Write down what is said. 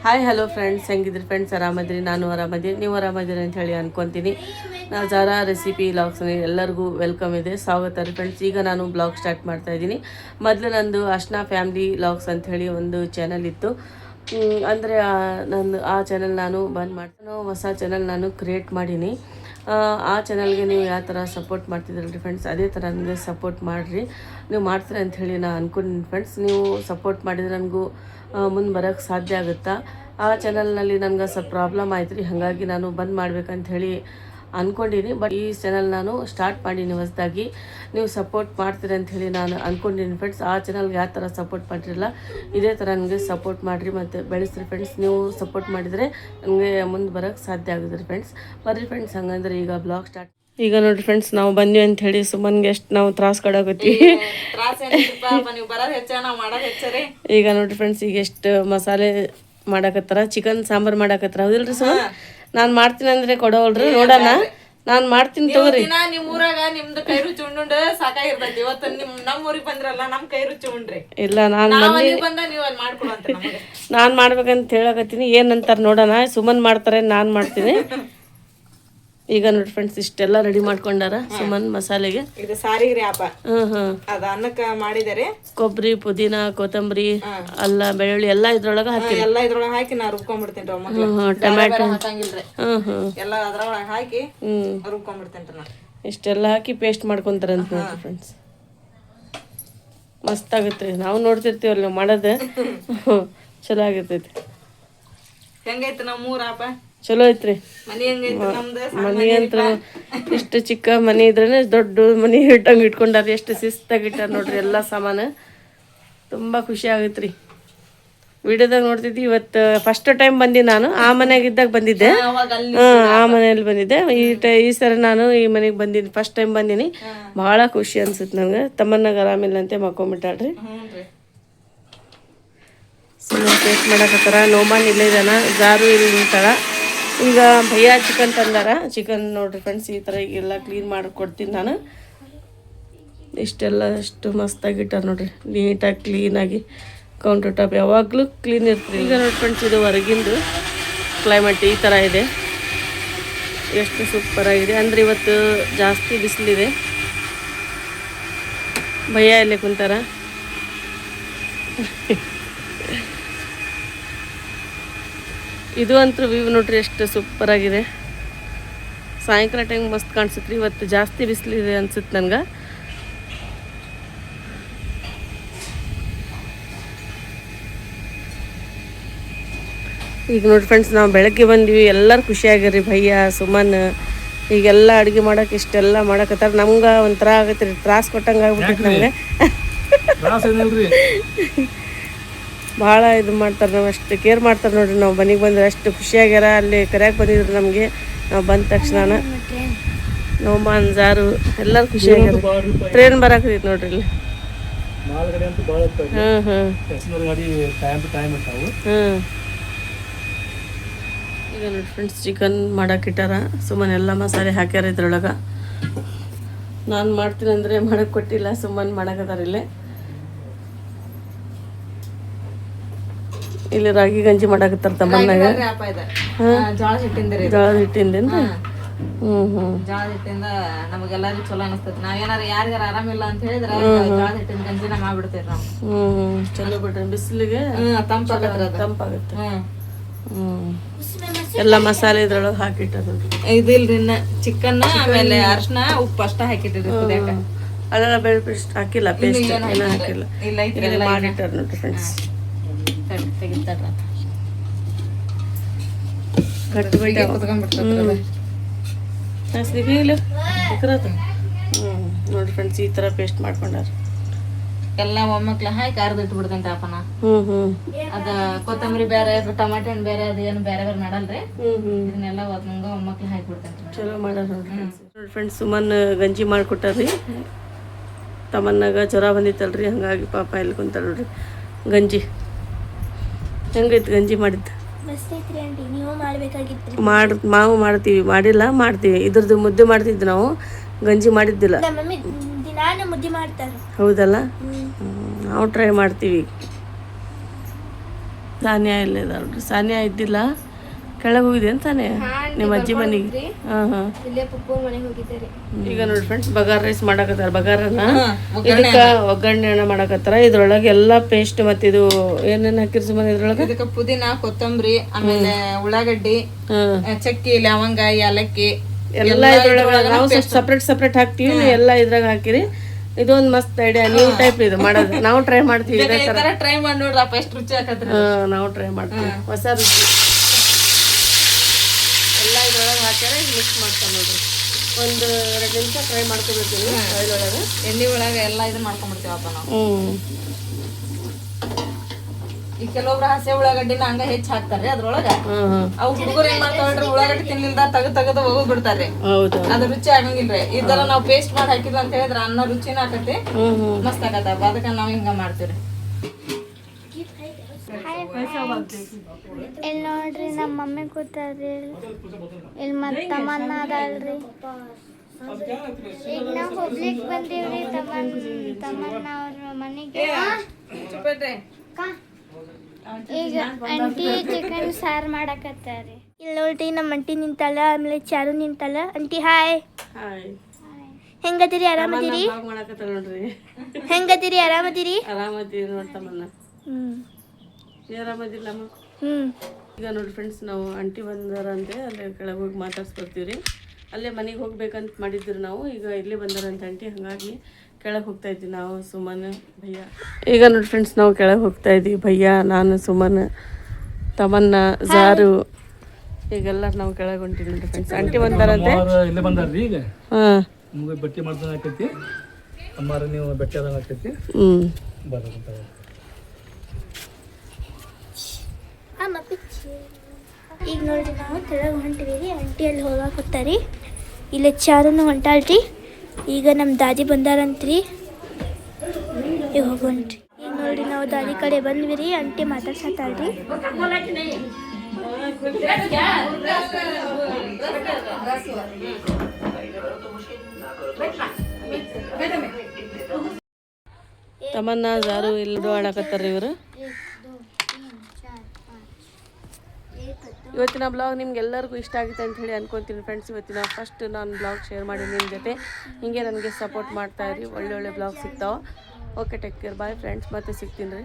Hi hello friends, ಹೆಂಗಿದ್ರಿ friends? ಆರಾಮದ್ರಿ? ನಾನು ಆರಾಮದೀನಿ, ನೀವು ಆರಾಮದಿರಿ ಅಂತ ಹೇಳಿ ಅನ್ಕೊತೀನಿ. ನಾನು ಜಾರಾ ರೆಸಿಪಿ ವ್ಲಾಗ್ಸ್ನಲ್ಲಿ ಎಲ್ಲರಿಗೂ ವೆಲ್ಕಮ್ ಇದೆ, ಸ್ವಾಗತ ರೀ ಫ್ರೆಂಡ್ಸ್. ಈಗ ನಾನು ಬ್ಲಾಗ್ ಸ್ಟಾರ್ಟ್ ಮಾಡ್ತಾ ಇದ್ದೀನಿ. ಮೊದಲು ನಂದು ಅರ್ಶನಾ ಫ್ಯಾಮಿಲಿ ವ್ಲಾಗ್ಸ್ ಅಂಥೇಳಿ ಒಂದು ಚಾನಲ್ ಇತ್ತು. ಅಂದರೆ ನಂದು ಆ ಚಾನಲ್ ನಾನು ಬಂದ್ ಮಾಡ್ತೀನಿ, ಹೊಸ ಚಾನಲ್ ನಾನು ಕ್ರಿಯೇಟ್ ಮಾಡೀನಿ. ಆ ಚಾನಲ್ಗೆ ನೀವು ಯಾವ ಥರ ಸಪೋರ್ಟ್ ಮಾಡ್ತಿದ್ರಲ್ರಿ ಫ್ರೆಂಡ್ಸ್, ಅದೇ ಥರ ನನಗೆ ಸಪೋರ್ಟ್ ಮಾಡಿರಿ. ನೀವು ಮಾಡ್ತೀರಿ ಅಂಥೇಳಿ ನಾನು ಅಂದ್ಕೊಂಡಿನಿ ಫ್ರೆಂಡ್ಸ್. ನೀವು ಸಪೋರ್ಟ್ ಮಾಡಿದರೆ ನನಗೂ ಮುಂದೆ ಬರೋಕ್ಕೆ ಸಾಧ್ಯ ಆಗುತ್ತಾ. ಆ ಚಾನಲ್ನಲ್ಲಿ ನನಗೆ ಸ್ವಲ್ಪ ಪ್ರಾಬ್ಲಮ್ ಆಯ್ತು ರೀ, ಹಾಗಾಗಿ ನಾನು ಬಂದ್ ಮಾಡ್ಬೇಕಂತ ಹೇಳಿ ಅಂದ್ಕೊಂಡೀನಿ. ಬಟ್ ಈ ಚಾನಲ್ ನಾನು ಸ್ಟಾರ್ಟ್ ಮಾಡೀನಿ ಹೊಸದಾಗಿ. ನೀವು ಸಪೋರ್ಟ್ ಮಾಡ್ತೀರಿ ಅಂಥೇಳಿ ನಾನು ಅಂದ್ಕೊಂಡಿನಿ ಫ್ರೆಂಡ್ಸ್. ಆ ಚಾನಲ್ಗೆ ಯಾವ ಥರ ಸಪೋರ್ಟ್ ಮಾಡಿರಲ್ಲ, ಇದೇ ಥರ ನನಗೆ ಸಪೋರ್ಟ್ ಮಾಡಿರಿ ಮತ್ತು ಬೆಳೆಸ್ರಿ ಫ್ರೆಂಡ್ಸ್. ನೀವು ಸಪೋರ್ಟ್ ಮಾಡಿದರೆ ನನಗೆ ಮುಂದೆ ಬರೋಕ್ಕೆ ಸಾಧ್ಯ ಆಗುತ್ತೆ ರೀ ಫ್ರೆಂಡ್ಸ್. ಬರ್ರಿ ಫ್ರೆಂಡ್ಸ್, ಹಂಗಂದ್ರೆ ಈಗ ಬ್ಲಾಗ್ ಸ್ಟಾರ್ಟ್. ಈಗ ನೋಡ್ರಿ ಫ್ರೆಂಡ್ಸ್, ನಾವು ಬಂದ್ವಿ ಅಂತ ಹೇಳಿ ಸುಮ್ಮನ್ಗೆ ಎಷ್ಟು ನಾವು ತ್ರಾಸ ಕೊಡಾಕತ್ತೀವಿ. ಈಗ ನೋಡ್ರಿ ಫ್ರೆಂಡ್ಸ್, ಈಗ ಎಷ್ಟು ಮಸಾಲೆ ಮಾಡಾಕತ್ತಾರ, ಚಿಕನ್ ಸಾಂಬಾರು ಮಾಡಾಕತ್ತಾರ. ಹೌದಿಲ್ರಿ ಸುಮನ್? ನಾನು ಮಾಡ್ತೀನಿ ಅಂದ್ರೆ ಕೊಡೋಲ್ರಿ, ನೋಡೋಣ. ನಾನು ಮಾಡ್ತೀನಿ ತಗೋರಿ. ನಿಮ್ ಊರಾಗ ನಿಮ್ದು ಕೈ ರುಚಿ ಉಂಡು ಸಾಕಾಗಿರ್ತೈತಿ. ಇವತ್ತು ನಮ್ಮ ಊರಿಗೆ ಬಂದ್ರಲ್ಲ, ನಮ್ ಕೈ ರುಚಿ ಉಂಡ್ರಿ. ಇಲ್ಲ, ನಾನು ಮಾಡ್ಬೇಕಂತ ಹೇಳಕತ್ತೀನಿ. ಏನಂತಾರ ನೋಡೋಣ. ಸುಮನ್ ಮಾಡ್ತಾರೆ, ನಾನು ಮಾಡ್ತೀನಿ. ಈಗ ನೋಡಿ ಫ್ರೆಂಡ್ಸ್, ಇಷ್ಟೆಲ್ಲ ರೆಡಿ ಮಾಡ್ಕೊಂಡಾರ ಸುಮನ್ ಮಸಾಲೆಗೆ. ಇದು ಸಾರಿಗ್ರಿ ಅಪ್ಪ. ಅದ ಅನ್ನಕ್ಕ ಮಾಡಿದಾರೆ. ಕೊಬ್ಬರಿ, ಪುದೀನ, ಕೊತ್ತಂಬರಿ, ಅಲ್ಲ, ಬೆಳ್ಳುಳ್ಳಿ ಎಲ್ಲ ಇದ್ರೊಳಗ ಹಾಕಿ ಹಾಕಿ ನಾ ರುಬ್ಕೊಂಡ್ಬಿಡ್ತೇನ್ರಿ. ಟೊಮ್ಯಾಟೊ ಎಲ್ಲ ಅದ್ರೊಳಗೆ ಹಾಕಿ ರುಬ್ಕೊಂಡ್ಬಿಡ್ತೇನ್ರಿ ನಾ. ಇಷ್ಟೆಲ್ಲ ಹಾಕಿ ಪೇಸ್ಟ್ ಮಾಡ್ಕೊಂತಾರ ಅಂತ ನೋಡ್ರಿ ಫ್ರೆಂಡ್ಸ್. ಮಸ್ತ್ ಆಗತ್ತೆ. ನಾವು ನೋಡ್ತಿರ್ತೀವಲ್ಲ ಮಾಡೋದು, ಚಲೋ ಆಗಿರ್ತೈತಿ. ಹೆಂಗೈತಿ ನಮ್ಮ ಊರಪ್ಪ? ಚಲೋ ಐತ್ರಿ. ಮನಿ ಅಂತ ಇಷ್ಟು ಚಿಕ್ಕ ಮನಿ ಇದ್ರೇನೆ ದೊಡ್ಡ ಮನಿ ಇಟ್ಟಂಗೆ ಇಟ್ಕೊಂಡಾರ. ಎಷ್ಟು ಶಿಸ್ತಾಗಿ ಇಟ್ಟಾರ ನೋಡ್ರಿ ಎಲ್ಲ ಸಾಮಾನು. ತುಂಬ ಖುಷಿ ಆಗೈತ್ರಿ. ವಿಡಿಯೋದಾಗ ನೋಡ್ತಿದ್ವಿ. ಇವತ್ತು ಫಸ್ಟ್ ಟೈಮ್ ಬಂದಿನಿ ನಾನು. ಆ ಮನೆಯಾಗಿದ್ದಾಗ ಬಂದಿದ್ದೆ, ಆ ಮನೆಯಲ್ಲಿ ಬಂದಿದ್ದೆ. ಈ ಸರಿ ನಾನು ಈ ಮನೆಗೆ ಬಂದೀನಿ, ಫಸ್ಟ್ ಟೈಮ್ ಬಂದೀನಿ. ಭಾಳ ಖುಷಿ ಅನ್ಸುತ್ತೆ ನಂಗೆ. ತಮ್ಮನ್ನಾಗ ಆರಾಮಿಲ್ಲಂತೆ ಮಕ್ಕೊಂಬಿಟ್ಟಾಳ್ರಿ. ಸುಮ್ಮನೆ ಟೇಸ್ಟ್ ಮಾಡಕತ್ತಾರ. ನೋಮಾನ್ ಇಲ್ಲೇ ಇದಾನ, ಜಾರು ಇಲ್ಲಿ ನಿಂತಾಳ. ಈಗ ಭಯ್ಯ ಚಿಕನ್ ತಂದಾರ. ಚಿಕನ್ ನೋಡ್ರಿ ಫ್ರೆಂಡ್ಸ್, ಈ ಥರ ಈಗೆಲ್ಲ ಕ್ಲೀನ್ ಮಾಡಿ ಕೊಡ್ತೀನಿ ನಾನು. ಇಷ್ಟೆಲ್ಲ ಎಷ್ಟು ಮಸ್ತಾಗಿ ಇಟ್ಟಾರ ನೋಡ್ರಿ, ನೀಟಾಗಿ ಕ್ಲೀನಾಗಿ. ಕೌಂಟರ್ ಟಾಪ್ ಯಾವಾಗಲೂ ಕ್ಲೀನ್ ಇರ್ತೀರಿ. ಈಗ ನೋಡಿ ಫ್ರೆಂಡ್ಸ್, ಇದು ಹೊರಗಿಂದು ಕ್ಲೈಮೇಟ್ ಈ ಥರ ಇದೆ. ಎಷ್ಟು ಸೂಪರಾಗಿದೆ ಅಂದರೆ ಇವತ್ತು ಜಾಸ್ತಿ ಬಿಸಿಲಿದೆ. ಭಯ್ಯ ಇಲ್ಲೇ ಕುಂತಾರ. ಇದು ಅಂತೂ ವ್ಯೂ ನೋಡ್ರಿ, ಎಷ್ಟು ಸೂಪರ್ ಆಗಿದೆ. ಸಾಯಂಕಾಲ ಟೈಮ್ ಮಸ್ತ್ ಕಾಣಿಸುತ್ತೆ ರೀ. ಇವತ್ತು ಜಾಸ್ತಿ ಬಿಸಿಲಿದೆ ಅನ್ಸುತ್ತೆ ನನಗೆ. ಈಗ ನೋಡಿ ಫ್ರೆಂಡ್ಸ್, ನಾವು ಬೆಳಗ್ಗೆ ಬಂದ್ವಿ. ಎಲ್ಲರೂ ಖುಷಿಯಾಗಿರಿ. ಭಯ್ಯ, ಸುಮನ್ ಈಗೆಲ್ಲ ಅಡುಗೆ ಮಾಡೋಕೆ ಇಷ್ಟೆಲ್ಲ ಮಾಡಕತ್ತಾರ. ನಮ್ಗೆ ಒಂಥರ ಆಗತ್ತೆ ರೀ, ತ್ರಾಸ ಕೊಟ್ಟಂಗೆ ಆಗ್ಬಿಟ್ಟೈತೆ ನಮಗೆ. ಭಾಳ ಇದು ಮಾಡ್ತಾರೆ, ನಾವು ಅಷ್ಟು ಕೇರ್ ಮಾಡ್ತಾರೆ ನೋಡ್ರಿ. ನಾವು ಮನೆಗೆ ಬಂದ್ರೆ ಅಷ್ಟು ಖುಷಿಯಾಗ್ಯಾರ. ಅಲ್ಲಿ ಕರೆಯಾಕೆ ಬಂದಿದ್ರು ನಮಗೆ. ನಾವು ಬಂದ ತಕ್ಷಣ ನೋಮಾನ್, ಜಾರು ಎಲ್ಲರೂ ಖುಷಿಯಾಗ್ಯಾರ. ಟ್ರೈನ್ ಬರಾಕತ್ತೈತಿ ನೋಡ್ರಿ ಇಲ್ಲಿ. ಈಗ ನೋಡಿ ಫ್ರೆಂಡ್ಸ್, ಚಿಕನ್ ಮಾಡಾಕಿಟ್ಟಾರ. ಸುಮ್ಮನೆ ಎಲ್ಲ ಮಸಾಲೆ ಹಾಕ್ಯಾರ ಇದ್ರೊಳಗೆ. ನಾನು ಮಾಡ್ತೀನಿ ಅಂದರೆ ಮಾಡಕ್ಕೆ ಕೊಟ್ಟಿಲ್ಲ, ಸುಮ್ಮನೆ ಮಾಡಕತ್ತಾರ ಇಲ್ಲೇ. ಇಲ್ಲಿ ರಾಗಿ ಗಂಜಿ ಮಾಡಾಕತ್ತಾರ ತಮ್ಮನ್ನಾಗ. ಜೋಳದ ಹಿಟ್ಟಿಂದ. ಜೋಳದ ಹಿಟ್ಟಿಂದೇನ್ರಿ? ಜೋಳದ ಹಿಟ್ಟಿಂದ ನಮಗೆಲ್ಲರಿಗೂ ಚಲೋ ಅನಿಸ್ತೈತಿ. ನಾವೇನಾರ ಯಾರಿಗಾರ ಆರಾಮಿಲ್ಲ ಅಂತ ಹೇಳಿದ್ರೆ ಜೋಳದ ಹಿಟ್ಟಿನ ಗಂಜಿನ ಮಾಡ್ಬಿಡ್ತೇವೆ ನಾವು. ಚಲೋ ಬಿಡ್ರಿ, ಬಿಸಿಲಿಗೆ ತಂಪಾಗತ್ತೆ. ಎಲ್ಲ ಮಸಾಲೆ ಇದ್ರೊಳಗೆ ಹಾಕಿಟ್ಟಾರ. ಇದಿಲ್ರಿ, ಚಿಕನ್ ಆಮೇಲೆ ಅರ್ಶಿನ ಉಪ್ಪು ಅಷ್ಟ ಹಾಕಿಟ್ಟಿರಿ. ಅದೆಲ್ಲ ಬೆಳೆ ಪೇಸ್ಟ್ ಹಾಕಿಲ್ಲ, ಪೇಸ್ಟ್ ಏನೂ ಹಾಕಿಲ್ಲ. ಮಾಡಿಟ್ಟಾರ ನೋಡ್ರಿ ಫ್ರೆಂಡ್ಸ್. ನೋಡಿ ಫ್ರೆಂಡ್ಸ್, ಈ ತರ ಪೇಸ್ಟ್ ಮಾಡ್ಕೊಂಡಾರ. ಎಲ್ಲ ಒಮ್ಮಕ್ಲ ಹಾಕಿ ಅರ್ಧ ಇಟ್ಬಿಡ್ತೇನೆ ಅಪ್ಪನ. ಅದ ಕೊತ್ತಂಬರಿ ಬೇರೆ, ಟಮಾಟೆ ಹಣ್ಣು ಬೇರೆ, ಅದೇನು ಬೇರೆ ಬೇರೆ ಮಾಡಲ್ರಿ. ಇದನ್ನೆಲ್ಲ ಒಮ್ಮಕ್ಲ ಹಾಕಿ ಬಿಡ್ತೇನೆ. ಚಲೋ ಮಾಡ್ಯಾರ ನೋಡಿ ಫ್ರೆಂಡ್ಸ್. ಸುಮನ್ ಗಂಜಿ ಮಾಡಿಕೊಟ್ಟಾರ್ರಿ. ತಮ್ಮನ್ನಾಗ ಜ್ವರ ಬಂದಿತ್ತಲ್ರಿ, ಹಂಗಾಗಿ ಪಾಪ ಇಲ್ಲಿ ಕುಂತಾಳ ನೋಡ್ರಿ. ಗಂಜಿ ಹೆಂಗೈತಿ? ಗಂಜಿ ಮಾಡಿದ್ದು ಮಾವು ಮಾಡ್ತೀವಿ, ಮಾಡಿಲ್ಲ ಮಾಡ್ತೀವಿ. ಇದ್ರದ್ದು ಮುದ್ದೆ ಮಾಡ್ತಿದ್ವಿ ನಾವು, ಗಂಜಿ ಮಾಡಿದ್ದಿಲ್ಲ. ಹೌದಲ್ಲ, ನಾವು ಟ್ರೈ ಮಾಡ್ತೀವಿ. ಸಾನಿಯಾ ಇಲ್ಲೇ ನೋಡ್ರಿ. ಸಾನಿಯಾ ಇದ್ದಿಲ್ಲ, ಕೆಳಗೆ ಹೋಗಿದೆ ಅಂತಾನೆ ನಿಮ್ಮ ಅಜ್ಜಿ ಮನೆಗೆ. ಹಾಂ ಹಾಂ, ಈಗ ನೋಡಿ ಫ್ರೆಂಡ್ಸ್ ಬಗಾರ್ ರೈಸ್ ಮಾಡಕತ್ತಾರ. ಬಗಾರನ ಇದಕ್ಕೆ ಒಗ್ಗರಣೆ ಮಾಡಕತ್ತಾರ. ಇದ್ರೊಳಗೆ ಎಲ್ಲ ಪೇಸ್ಟ್ ಮತ್ತು ಇದು ಏನೇನು ಹಾಕಿರಿ ಸುಮ್ಮನೆ ಇದ್ರೊಳಗೆ? ಇದಕ್ಕೆ ಪುದೀನ, ಕೊತ್ತಂಬರಿ, ಆಮೇಲೆ ಉಳ್ಳಾಗಡ್ಡಿ, ಚಕ್ಕಿ, ಲವಂಗ, ಏಲಕ್ಕಿ ಎಲ್ಲ ಇದ್ರೊಳಗೆ ನಾವು ಸಪ್ರೇಟ್ ಸಪ್ರೇಟ್ ಹಾಕ್ತೀವಿ, ನೀವು ಎಲ್ಲ ಇದ್ರಾಗ ಹಾಕಿರಿ. ಇದೊಂದು ಮಸ್ತ್ ಐಡಿಯಾ. ನೀವು ಟೈಪ್ ಇದು ಮಾಡೋದು, ನಾವು ಟ್ರೈ ಮಾಡ್ತೀವಿ. ಇದೇ ಥರ ಟ್ರೈ ಮಾಡಿ ನೋಡ್ರಪ್ಪ ಎಷ್ಟು ರುಚಿ ಆಗತ್ರಿ. ನಾವು ಟ್ರೈ ಮಾಡ್ತೀವಿ, ಹೊಸ ರುಚಿ. ಎಲ್ಲ ಇದ್ರೊಳಗೆ ಹಾಕ್ಯಾರ ಮಿಕ್ಸ್ ಮಾಡ್ತಾರೆ ನೋಡ್ರಿ. ಒಂದು 2 ನಿಮಿಷ ಫ್ರೈ ಮಾಡ್ಕೊಬೇಕಿವಿ ಆಯಿಲ್ ಒಳಗೆ. ಎಣ್ಣೆ ಒಳಗೆ ಎಲ್ಲ ಇದನ್ನ ಮಾಡ್ಕೊಂಡ್ಬಿಡ್ತೀವಪ್ಪ ನಾವು. ಈಗ ಕೆಲವೊಬ್ರು ಹಸಿ ಉಳ್ಳಾಗಡ್ಡಿನ ಹಂಗ ಹೆಚ್ಚು ಹಾಕ್ತಾರೆ ಅದ್ರೊಳಗ. ಅವು ಹುಡುಗರು ಏನ್ ಮಾಡ್ತಾವ್ರಿ, ಉಳ್ಳಾಗಡ್ಡಿ ತಿನ್ಲಿಲ್ದ ತೆಗೆದು ಹೋಗೋದ್ ಬಿಡ್ತಾರ್ರಿ. ಅದ್ರ ರುಚಿ ಆಗಂಗಿಲ್ರಿ. ಈ ತರ ನಾವ್ ಪೇಸ್ಟ್ ಮಾಡಿ ಹಾಕಿದ್ವಿ ಅಂತ ಹೇಳಿದ್ರ ಅನ್ನ ರುಚಿನ ಆಕತಿ, ಮಸ್ತ್ ಆಗತ್ತಪ್ಪ. ಅದಕ್ಕ ನಾವ್ ಹಿಂಗ ಮಾಡ್ತೀವ್ರಿ. ಇಲ್ಲಿ ನೋಡ್ರಿ ನಮ್ಮ ಮಮ್ಮಿ ಕೂತಾರ್ರಿ. ಇಲ್ಲಿ ಮತ್ತೆ ತಮ್ಮನ್ನ ಅದಲ್ರಿ. ಈಗ ನಾವು ಹೋಗ್ಲಿಕ್ಕೆ ಬಂದೀವ್ರಿ ತಮ್ಮನ್ನ ಅವ್ರ ಮನೆಗೆ. ಈಗ ಅಂಟಿ ಚಿಕನ್ ಸಾರು ಮಾಡಕತ್ತಾರಿ. ಇಲ್ಲಿ ನೋಡ್ರಿ ನಮ್ಮ ಅಂಟಿ ನಿಂತಲ್ಲ, ಆಮೇಲೆ ಚಾರು ನಿಂತಲ್ಲ. ಅಂಟಿ ಹಾಯ್. ಹೆಂಗದಿರಿ? ಆರಾಮದಿರಿ? ಹೆಂಗದಿರಿ? ಆರಾಮದಿರಿ? ಆರಾಮದಿರಿ ನೋಡ್ತಮ್ಮನ್ನ. ಆರಾಮದಿಲ್ಲಮ್ಮ. ಈಗ ನೋಡಿ ಫ್ರೆಂಡ್ಸ್, ನಾವು ಅಂಟಿ ಬಂದಾರಂತೆ ಅಲ್ಲೇ ಕೆಳಗೆ ಹೋಗಿ ಮಾತಾಡ್ಸ್ಕೊಡ್ತೀವಿ ರೀ. ಅಲ್ಲೇ ಮನೆಗೆ ಹೋಗ್ಬೇಕಂತ ಮಾಡಿದ್ರು ನಾವು. ಈಗ ಇಲ್ಲೇ ಬಂದಾರಂತ ಅಂಟಿ, ಹಾಗಾಗಿ ಕೆಳಗೆ ಹೋಗ್ತಾ ಇದ್ವಿ ನಾವು, ಸುಮನ್, ಭಯ್ಯ. ಈಗ ನೋಡಿ ಫ್ರೆಂಡ್ಸ್, ನಾವು ಕೆಳಗೆ ಹೋಗ್ತಾ ಇದ್ವಿ. ಭಯ್ಯ, ನಾನು, ಸುಮನ್, ತಮನ್ನ, ಜಾರು, ಈಗೆಲ್ಲ ನಾವು ಕೆಳಗೆ ಹೊಂಟಿವಿ ನೋಡಿ ಫ್ರೆಂಡ್ಸ್. ಅಂಟಿ ಬಂದಾರಂತೆ. ಇಲ್ಲೇ ಬಂದಾರ್ರಿ. ಈಗ ಹಾಂ, ನಿಮ್ಗೆ ಬಟ್ಟೆ ಮಾಡ್ದಂಗೆ ಆಕೈತಿ. ಅಮ್ಮಾರ ನೀವು ಬಟ್ಟೆ ಆದಂಗೆ ಆಕೈತಿ. ಬರೋದಂತ ಈಗ ನೋಡ್ರಿ ನಾವು ಕೆಳಗೆ ಹೊಂಟಿವಿ. ಅಂಟಿ ಅಲ್ಲಿ ಹೋಗಾಕತ್ತಾರಿ. ಇಲ್ಲೇ ಚಾರುನು ಹೊಂಟಾಳ್ರಿ. ಈಗ ನಮ್ಮ ದಾದಿ ಬಂದಾರಂತ್ರಿ. ಈಗ ಹೋಗೋಣ್ರಿ. ಈಗ ನೋಡ್ರಿ ನಾವು ದಾದಿ ಕಡೆ ಬಂದ್ವಿ ರೀ. ಅಂಟಿ ಮಾತಾಡ್ಸತ್ತಾಳ್ರಿ. ತಮನ್ನ, ಜಾರು ಇಲ್ಲಿ ಆಡಕತ್ತಾರ ಇವರು. ಇವತ್ತಿನ ಬ್ಲಾಗ್ ನಿಮ್ಗೆ ಎಲ್ಲರಿಗೂ ಇಷ್ಟ ಆಗುತ್ತೆ ಅಂತ ಹೇಳಿ ಅನ್ಕೊತೀನಿ ಫ್ರೆಂಡ್ಸ್. ಇವತ್ತಿನ ಫಸ್ಟ್ ನಾನು ಬ್ಲಾಗ್ ಶೇರ್ ಮಾಡಿ ನಿಮ್ಮ ಜೊತೆ. ಹೀಗೆ ನನಗೆ ಸಪೋರ್ಟ್ ಮಾಡ್ತಾಯಿರಿ. ಒಳ್ಳೊಳ್ಳೆ ಬ್ಲಾಗ್ ಸಿಗ್ತಾವೆ. Okay, take care, bye friends. ಮತ್ತೆ ಸಿಗ್ತೀನಿ ರೀ.